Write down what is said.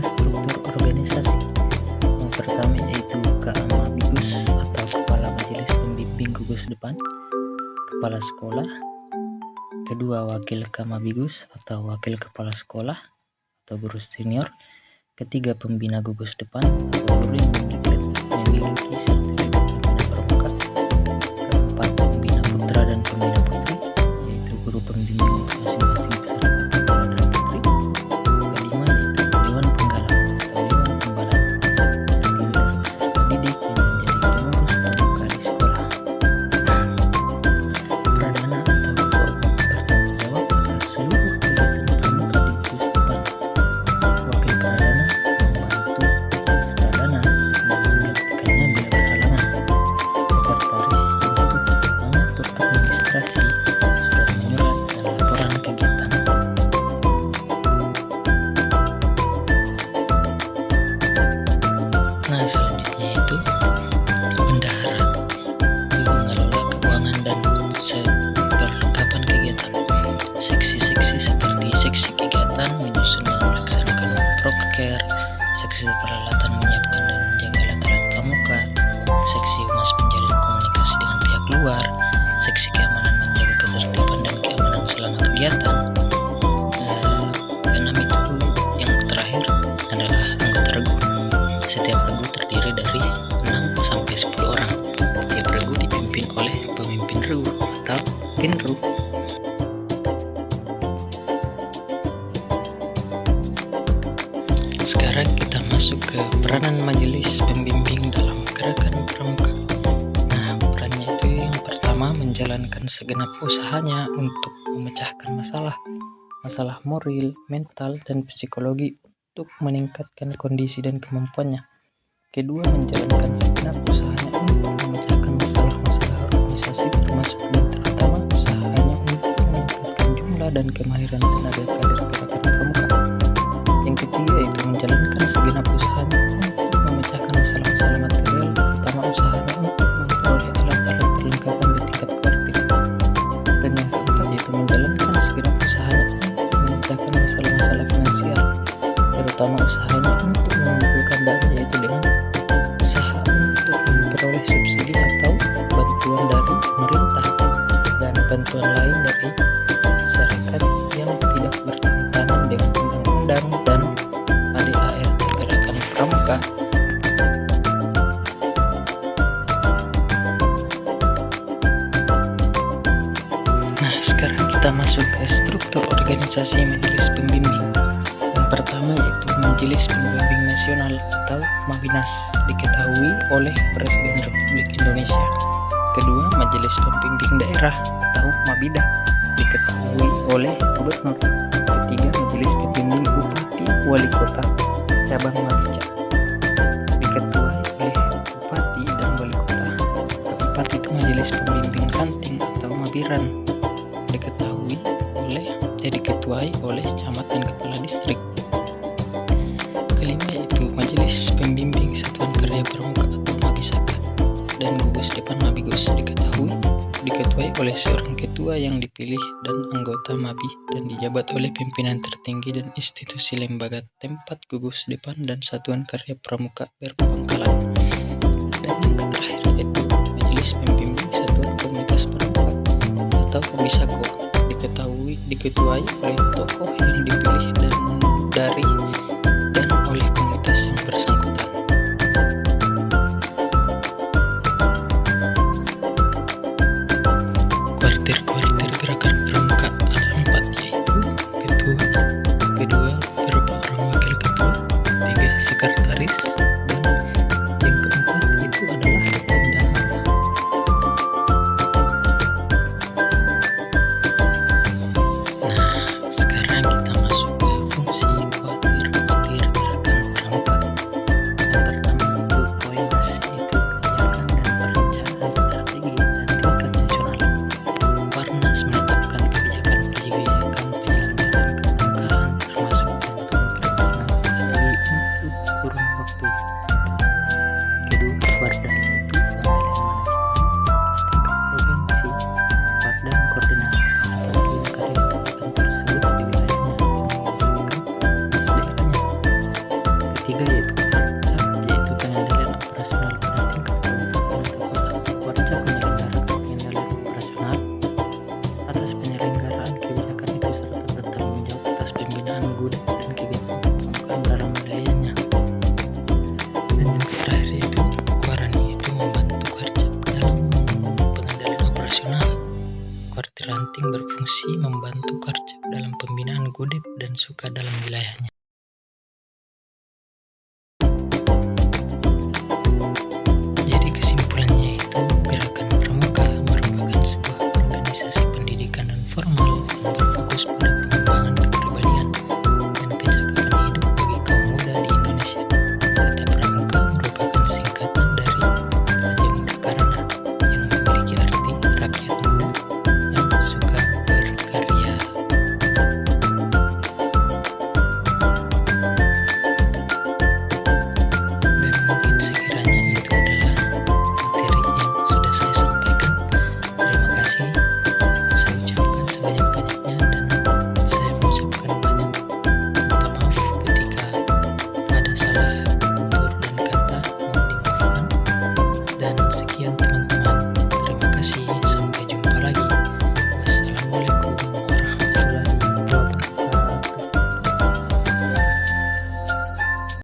struktur organisasi. Yang pertama yaitu KAMABIGUS atau Kepala Majelis Pembimbing Gugus Depan, Kepala Sekolah. Kedua, Wakil KAMABIGUS atau Wakil Kepala Sekolah atau Guru Senior. Ketiga, Pembina Gugus Depan atau guru yang memiliki sertifikat pembina pramuka. Keempat, Pembina Putra dan Pembina Putri, yaitu guru pembimbing masing-masing peserta putra dan putri. Kelima, yaitu Dewan Penggalang atau Dewan Pembalat, terdiri dari peserta didik yang menjadi pengurus pramuka di sekolah. Pradana atau Ketua Umum bertanggung jawab atas seluruh kegiatan pramuka di Gugus Depan. Wakil Pradana membantu tugas Pradana dan menggantikannya bila berhalangan. Sekretaris untuk mengatur administrasi, surat menyurat, dan laporan kegiatan. Nah, selanjutnya itu bendahara, mengelola keuangan dan perlengkapan kegiatan. Seksi-seksi seperti seksi kegiatan menyusun dan melaksanakan proker, seksi peralatan menyiapkan dan menjaga alat-alat pramuka, seksi humas menjalin komunikasi dengan pihak luar, seksi keamanan menjaga ketertiban dan keamanan selama kegiatan. Keenam itu yang terakhir adalah anggota regu. Setiap regu terdiri dari 6 sampai 10 orang. Tiap regu dipimpin oleh pemimpin regu atau pinru. Sekarang kita masuk ke peranan majelis pembimbing dalam gerakan pramuka. Nah, perannya itu yang pertama menjalankan segenap usahanya untuk memecahkan masalah moral, mental, dan psikologi untuk meningkatkan kondisi dan kemampuannya. Kedua, menjalankan segenap usahanya untuk memecahkan masalah-masalah organisasi termasuk dan terutama usahanya untuk meningkatkan jumlah dan kemahiran tenaga kader gerakan pramuka. Yang ketiga itu menjalankan segenap usahanya untuk memecahkan masalah-masalah material, terutama usahanya untuk memperoleh alat-alat perlengkapan di tingkat kuartir. Dan yang keempat yaitu menjalankan segenap usahanya untuk memecahkan masalah-masalah finansial, terutama usahanya untuk mengumpulkan dana, yaitu dengan usaha untuk memperoleh subsidi atau bantuan dari pemerintah dan bantuan lain dari masyarakat yang tidak bertentangan dengan undang-undang dan ADART gerakan pramuka. Nah, sekarang kita masuk ke struktur organisasi majelis pembimbing. Yang pertama yaitu Majelis Pembimbing Nasional atau MABINAS, diketahui oleh Presiden Republik Indonesia. Kedua, Majelis Pembimbing Daerah atau MABIDA, diketahui oleh Gubernur. Ketiga, Majelis Pembimbing Bupati Wali Kota Cabang Mabica, diketuai oleh Bupati dan Wali Kota. Keempat itu Majelis Pembimbing Ranting atau Mabiran, diketuai oleh Camat dan Kepala Distrik. Kelima yaitu Majelis Pembimbing Satuan Karya Pramuka atau Mabisaka dan Gugus Depan Mabigus, diketuai oleh seorang ketua yang dipilih dan anggota Mabi dan dijabat oleh pimpinan tertinggi dan institusi lembaga tempat gugus depan dan satuan karya pramuka berpangkalan. Dan yang terakhir yaitu Majelis Pembimbing Satuan Komunitas Pramuka atau Komisako, diketuai oleh tokoh yang dipilih dan oleh komunitas yang bersangkutan. Kuartir gerakan pramuka ada 4, yaitu kedua beberapa orang wakil ketua, 3 sekretaris, dan yang keempat itu adalah bendahara. Nah, sekarang kita masuk ke fungsi kuartir gerakan pramuka. Yang pertama untuk Koimas, yaitu kebijakan dan perencanaan strategi dan tingkat nasional. Warnas menetapkan kebijakan penyelenggaraan kepramukaan termasuk bantuan perencanaan strategi untuk kurun waktu ketiga yaitu Kwarcap, yaitu pengendalian operasional pada tingkat kabupaten kota. Kwarcap menyelenggarakan pengendalian operasional atas penyelenggaraan kebijakan itu serta bertanggung jawab atas pembinaan gudeg dan kegiatan permukaan dalam wilayahnya. Dan yang terakhir yaitu Kwarani, itu membantu Kwarcap dalam pengendalian operasional. Kwartir Ranting berfungsi membantu Kwarcap dalam pembinaan gudeg dan suka dalam wilayahnya.